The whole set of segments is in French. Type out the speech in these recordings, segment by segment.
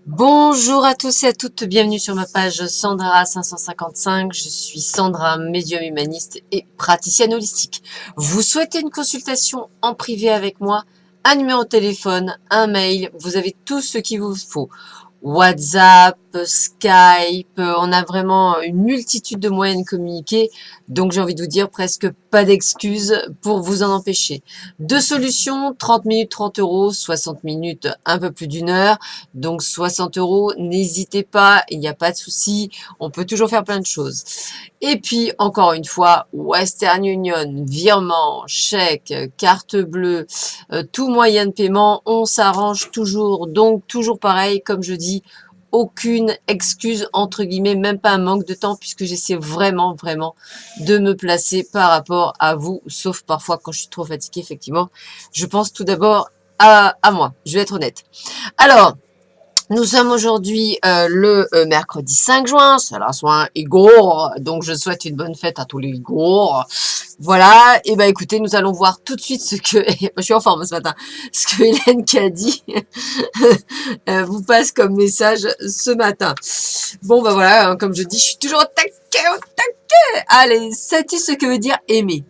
Bonjour à tous et à toutes, bienvenue sur ma page Sandra 555. Je suis Sandra, médium humaniste et praticienne holistique. Vous souhaitez une consultation en privé avec moi? Un numéro de téléphone, un mail, vous avez tout ce qu'il vous faut. WhatsApp, Skype, on a vraiment une multitude de moyens de communiquer, donc j'ai envie de vous dire presque pas d'excuses pour vous en empêcher. Deux solutions, 30 minutes, 30 euros, 60 minutes, un peu plus d'une heure, donc 60 euros, n'hésitez pas, il n'y a pas de souci, on peut toujours faire plein de choses. Et puis, encore une fois, Western Union, virement, chèque, carte bleue, tout moyen de paiement, on s'arrange toujours. Donc, toujours pareil, comme je dis, aucune excuse, entre guillemets, même pas un manque de temps, puisque j'essaie vraiment de me placer par rapport à vous, sauf parfois quand je suis trop fatiguée, effectivement. Je pense tout d'abord à moi, je vais être honnête. Alors, nous sommes aujourd'hui le mercredi 5 juin, c'est la soin Igor, donc je souhaite une bonne fête à tous les Igor. Voilà, et ben écoutez, nous allons voir tout de suite ce que, je suis en forme ce matin, ce que Hélène qui a dit vous passe comme message ce matin. Bon ben voilà, hein, comme je dis, je suis toujours au taquet, au taquet. Allez, sais-tu ce que veut dire aimer?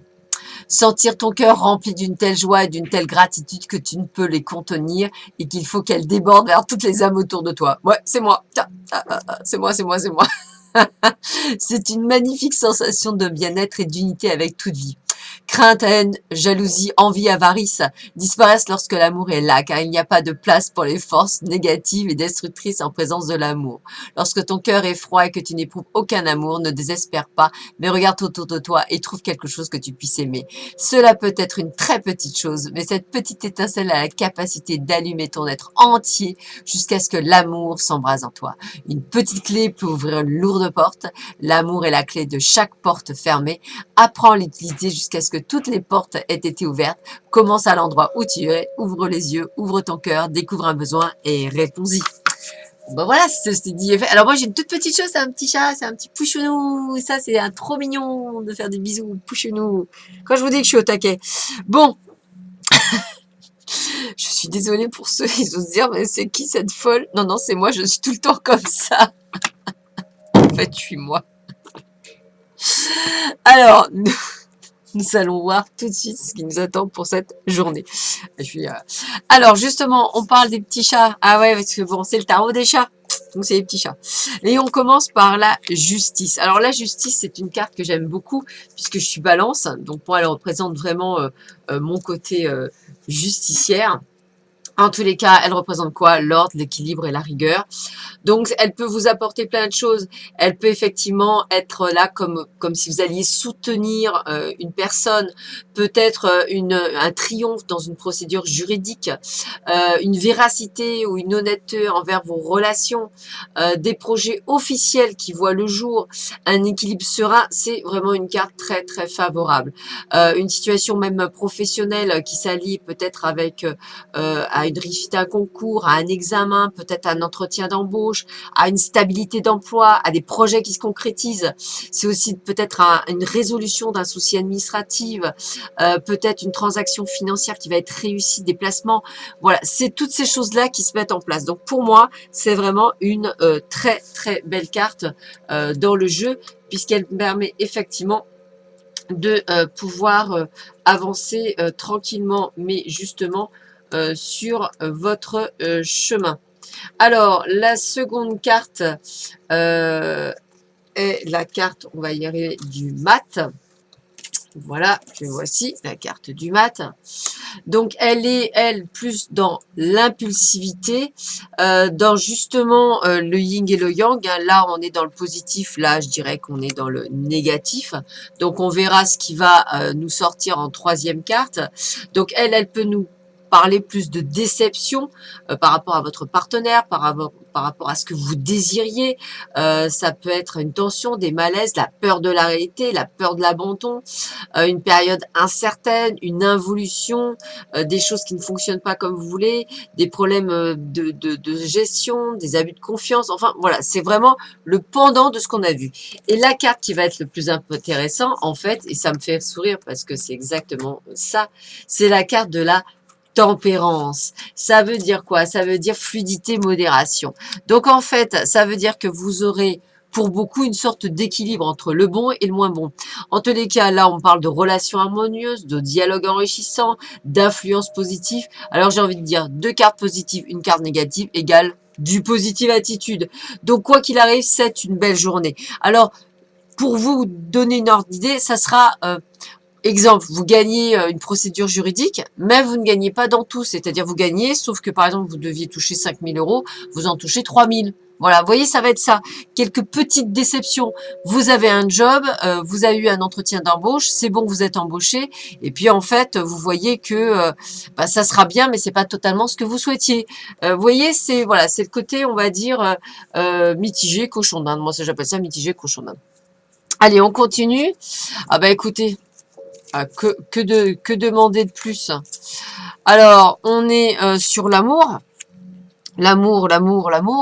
Sentir ton cœur rempli d'une telle joie et d'une telle gratitude que tu ne peux les contenir et qu'il faut qu'elles débordent vers toutes les âmes autour de toi. Ouais, c'est moi. C'est moi, c'est moi, c'est moi. C'est une magnifique sensation de bien-être et d'unité avec toute vie. Crainte, haine, jalousie, envie, avarice disparaissent lorsque l'amour est là, car il n'y a pas de place pour les forces négatives et destructrices en présence de l'amour. Lorsque ton cœur est froid et que tu n'éprouves aucun amour, ne désespère pas, mais regarde autour de toi et trouve quelque chose que tu puisses aimer. Cela peut être une très petite chose, mais cette petite étincelle a la capacité d'allumer ton être entier jusqu'à ce que l'amour s'embrase en toi. Une petite clé peut ouvrir une lourde porte. L'amour est la clé de chaque porte fermée. Apprends à l'utiliser jusqu'à ce que toutes les portes aient été ouvertes. Commence à l'endroit où tu es, ouvre les yeux, ouvre ton cœur, découvre un besoin et réponds-y. Bon voilà, c'est dit et fait. Alors moi j'ai une toute petite chose, c'est un petit chat, c'est un petit pouchounou. Ça c'est un trop mignon de faire des bisous, pouchounou. Quand je vous dis que je suis au taquet. Bon, je suis désolée pour ceux qui osent dire, mais c'est qui cette folle? Non, non, c'est moi, je suis tout le temps comme ça. En fait, je suis moi. Alors, nous allons voir tout de suite ce qui nous attend pour cette journée. Je suis, Alors, justement, on parle des petits chats. Ah ouais, parce que bon, c'est le tarot des chats. Donc, c'est les petits chats. Et on commence par la justice. Alors, la justice, c'est une carte que j'aime beaucoup puisque je suis balance. Donc, moi, elle représente vraiment mon côté justicière. En tous les cas, elle représente quoi? L'ordre, l'équilibre et la rigueur. Donc, elle peut vous apporter plein de choses. Elle peut effectivement être là comme si vous alliez soutenir une personne, peut-être un triomphe dans une procédure juridique, une véracité ou une honnêteté envers vos relations, des projets officiels qui voient le jour, un équilibre serein. C'est vraiment une carte très favorable. Une situation même professionnelle qui s'allie peut-être avec à une réussite à un concours, à un examen, peut-être à un entretien d'embauche, à une stabilité d'emploi, à des projets qui se concrétisent. C'est aussi peut-être une résolution d'un souci administratif, peut-être une transaction financière qui va être réussie, des placements. Voilà, c'est toutes ces choses-là qui se mettent en place. Donc pour moi, c'est vraiment une très belle carte dans le jeu, puisqu'elle permet effectivement de pouvoir avancer tranquillement, mais justement sur votre chemin. Alors, la seconde carte est la carte, on va y arriver, du mat. Voilà, que voici, la carte du mat. Donc, elle est, elle, plus dans l'impulsivité, dans justement le yin et le yang. Hein. Là, on est dans le positif. Là, je dirais qu'on est dans le négatif. Donc, on verra ce qui va nous sortir en troisième carte. Donc, elle peut nous parler plus de déception par rapport à votre partenaire, par rapport à ce que vous désiriez. Ça peut être une tension, des malaises, la peur de la réalité, la peur de l'abandon, une période incertaine, une involution, des choses qui ne fonctionnent pas comme vous voulez, des problèmes de gestion, des abus de confiance. Enfin, voilà, c'est vraiment le pendant de ce qu'on a vu. Et la carte qui va être le plus intéressant, en fait, et ça me fait sourire parce que c'est exactement ça, c'est la carte de la tempérance. Ça veut dire quoi? Ça veut dire fluidité, modération. Donc en fait, ça veut dire que vous aurez pour beaucoup une sorte d'équilibre entre le bon et le moins bon. En tous les cas, là, on parle de relations harmonieuses, de dialogue enrichissant, d'influence positive. Alors j'ai envie de dire 2 cartes positives, une carte négative égale du positive attitude. Donc quoi qu'il arrive, c'est une belle journée. Alors pour vous donner une ordre d'idée, ça sera exemple, vous gagnez une procédure juridique, mais vous ne gagnez pas dans tout. C'est-à-dire, vous gagnez, sauf que par exemple, vous deviez toucher 5 000 euros, vous en touchez 3 000. Voilà, vous voyez, ça va être ça. Quelques petites déceptions. Vous avez un job, vous avez eu un entretien d'embauche, c'est bon, vous êtes embauché. Et puis, en fait, vous voyez que ça sera bien, mais c'est pas totalement ce que vous souhaitiez. Vous voyez, c'est voilà, c'est le côté, on va dire, mitigé, cochon d'Inde. Moi, ça, j'appelle ça mitigé, cochon d'Inde. Allez, on continue. Ah bah écoutez, que demander de plus? Alors, on est sur l'amour. L'amour,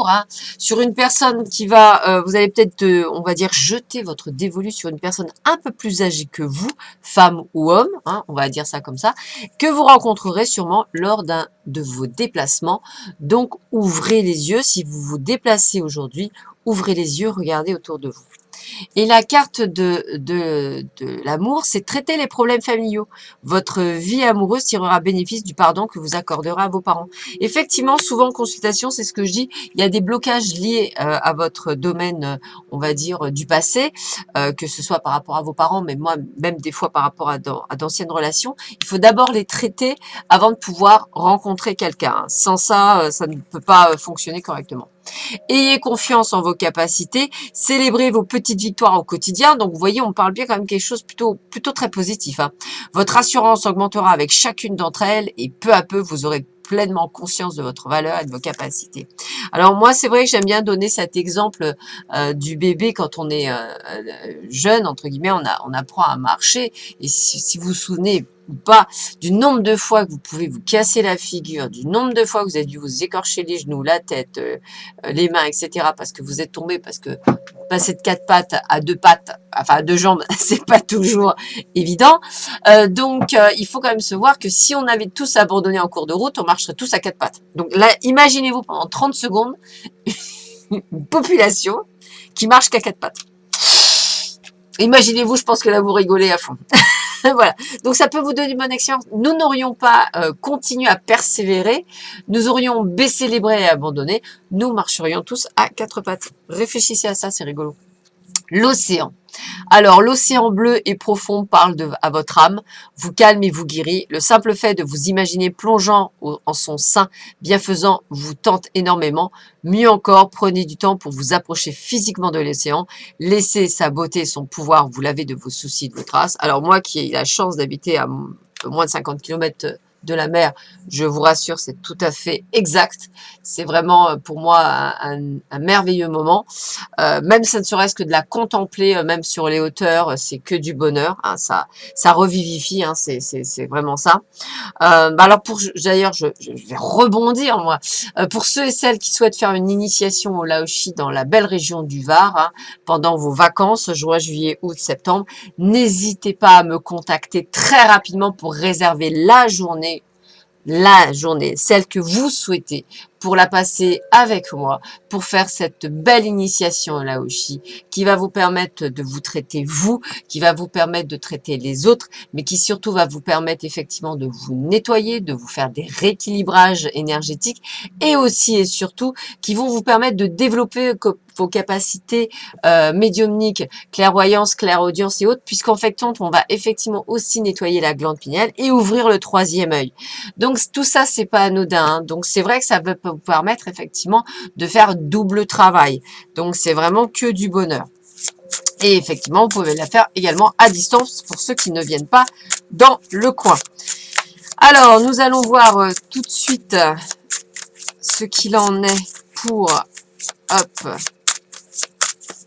hein. Sur une personne qui va, vous allez peut-être, on va dire, jeter votre dévolu sur une personne un peu plus âgée que vous, femme ou homme, hein, on va dire ça comme ça, que vous rencontrerez sûrement lors d'un de vos déplacements. Donc, ouvrez les yeux. Si vous vous déplacez aujourd'hui, ouvrez les yeux, regardez autour de vous. Et la carte de l'amour, c'est traiter les problèmes familiaux. Votre vie amoureuse tirera bénéfice du pardon que vous accorderez à vos parents. Effectivement, souvent en consultation, c'est ce que je dis, il y a des blocages liés à votre domaine, on va dire, du passé, que ce soit par rapport à vos parents, mais moi, même des fois par rapport à d'anciennes relations. Il faut d'abord les traiter avant de pouvoir rencontrer quelqu'un. Sans ça, ça ne peut pas fonctionner correctement. Ayez confiance en vos capacités, célébrez vos petites victoires au quotidien. Donc, vous voyez, on parle bien quand même quelque chose plutôt très positif, hein. Votre assurance augmentera avec chacune d'entre elles et peu à peu, vous aurez pleinement conscience de votre valeur et de vos capacités. Alors moi, c'est vrai que j'aime bien donner cet exemple du bébé quand on est jeune, entre guillemets, on apprend à marcher. Et si vous vous souvenez ou pas du nombre de fois que vous pouvez vous casser la figure, du nombre de fois que vous avez dû vous écorcher les genoux, la tête, les mains, etc. parce que vous êtes tombé, parce que passer de 4 pattes à 2 pattes, enfin à 2 jambes, c'est pas toujours évident. Donc, il faut quand même se voir que si on avait tous abandonné en cours de route, on marcherait tous à 4 pattes. Donc là, imaginez-vous pendant 30 secondes une population qui marche qu'à 4 pattes. Imaginez-vous, je pense que là, vous rigolez à fond. Voilà. Donc, ça peut vous donner une bonne expérience. Nous n'aurions pas continué à persévérer. Nous aurions baissé les bras et abandonné. Nous marcherions tous à 4 pattes. Réfléchissez à ça, c'est rigolo. L'océan. Alors, l'océan bleu et profond parle à votre âme, vous calme et vous guérit. Le simple fait de vous imaginer plongeant en son sein bienfaisant vous tente énormément. Mieux encore, prenez du temps pour vous approcher physiquement de l'océan. Laissez sa beauté et son pouvoir vous laver de vos soucis, de vos traces. Alors moi qui ai la chance d'habiter à moins de 50 km de la mer, je vous rassure, c'est tout à fait exact. C'est vraiment pour moi un merveilleux moment. Même ça ne serait-ce que de la contempler, même sur les hauteurs, c'est que du bonheur, hein, ça revivifie, hein, c'est vraiment ça. Alors d'ailleurs, je vais rebondir moi. Pour ceux et celles qui souhaitent faire une initiation au Laoshi dans la belle région du Var, hein, pendant vos vacances, juin, juillet, août, septembre, n'hésitez pas à me contacter très rapidement pour réserver la journée, celle que vous souhaitez, pour la passer avec moi, pour faire cette belle initiation au Laoshi, qui va vous permettre de vous traiter vous, qui va vous permettre de traiter les autres, mais qui surtout va vous permettre effectivement de vous nettoyer, de vous faire des rééquilibrages énergétiques, et aussi et surtout qui vont vous permettre de développer vos capacités médiumniques, clairvoyance, clairaudience et autres, puisqu'en fait, on va effectivement aussi nettoyer la glande pinéale et ouvrir le troisième œil. Donc tout ça, c'est pas anodin, hein. Donc c'est vrai que ça peut vous permettre effectivement de faire double travail. Donc c'est vraiment que du bonheur. Et effectivement, vous pouvez la faire également à distance pour ceux qui ne viennent pas dans le coin. Alors, nous allons voir tout de suite ce qu'il en est pour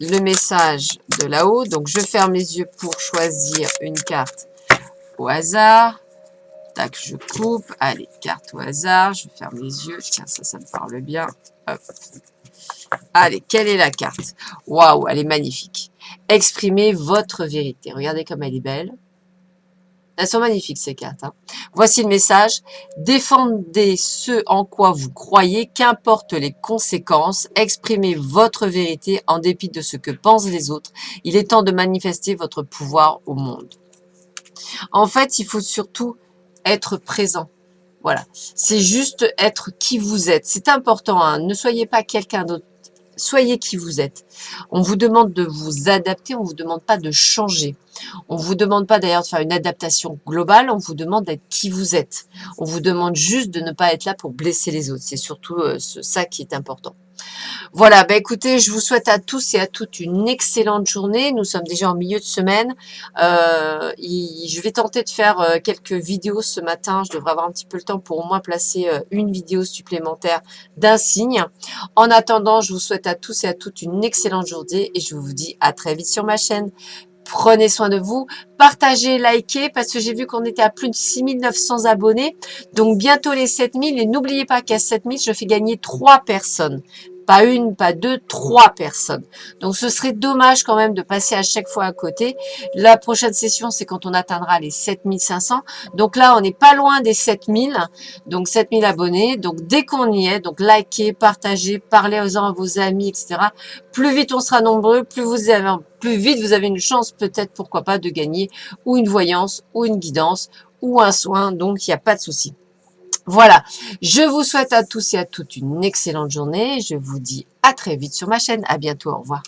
le message de là-haut. Donc, je ferme les yeux pour choisir une carte au hasard. Tac, je coupe. Allez, carte au hasard. Je ferme les yeux. Tiens, ça me parle bien. Hop. Allez, quelle est la carte? Waouh, elle est magnifique. Exprimez votre vérité. Regardez comme elle est belle. Elles sont magnifiques ces cartes. Hein. Voici le message. Défendez ce en quoi vous croyez, qu'importe les conséquences. Exprimez votre vérité en dépit de ce que pensent les autres. Il est temps de manifester votre pouvoir au monde. En fait, il faut surtout être présent. Voilà. C'est juste être qui vous êtes. C'est important. Hein. Ne soyez pas quelqu'un d'autre. Soyez qui vous êtes. On vous demande de vous adapter, on ne vous demande pas de changer. On ne vous demande pas d'ailleurs de faire une adaptation globale, on vous demande d'être qui vous êtes. On vous demande juste de ne pas être là pour blesser les autres. C'est surtout ça qui est important. Voilà, bah écoutez, je vous souhaite à tous et à toutes une excellente journée. Nous sommes déjà en milieu de semaine. Je vais tenter de faire quelques vidéos ce matin. Je devrais avoir un petit peu le temps pour au moins placer une vidéo supplémentaire d'un signe. En attendant, je vous souhaite à tous et à toutes une excellente journée et je vous dis à très vite sur ma chaîne. Prenez soin de vous, partagez, likez, parce que j'ai vu qu'on était à plus de 6 900 abonnés. Donc bientôt les 7 000. Et n'oubliez pas qu'à 7 000, je fais gagner 3 personnes. Pas une, pas deux, 3 personnes. Donc ce serait dommage quand même de passer à chaque fois à côté. La prochaine session, c'est quand on atteindra les 7 500. Donc là, on n'est pas loin des 7 000. Donc 7 000 abonnés. Donc dès qu'on y est, donc likez, partagez, parlez-en à vos amis, etc. Plus vite on sera nombreux, plus vite vous avez une chance peut-être, pourquoi pas, de gagner ou une voyance, ou une guidance, ou un soin. Donc il n'y a pas de souci. Voilà, je vous souhaite à tous et à toutes une excellente journée. Je vous dis à très vite sur ma chaîne. À bientôt, au revoir.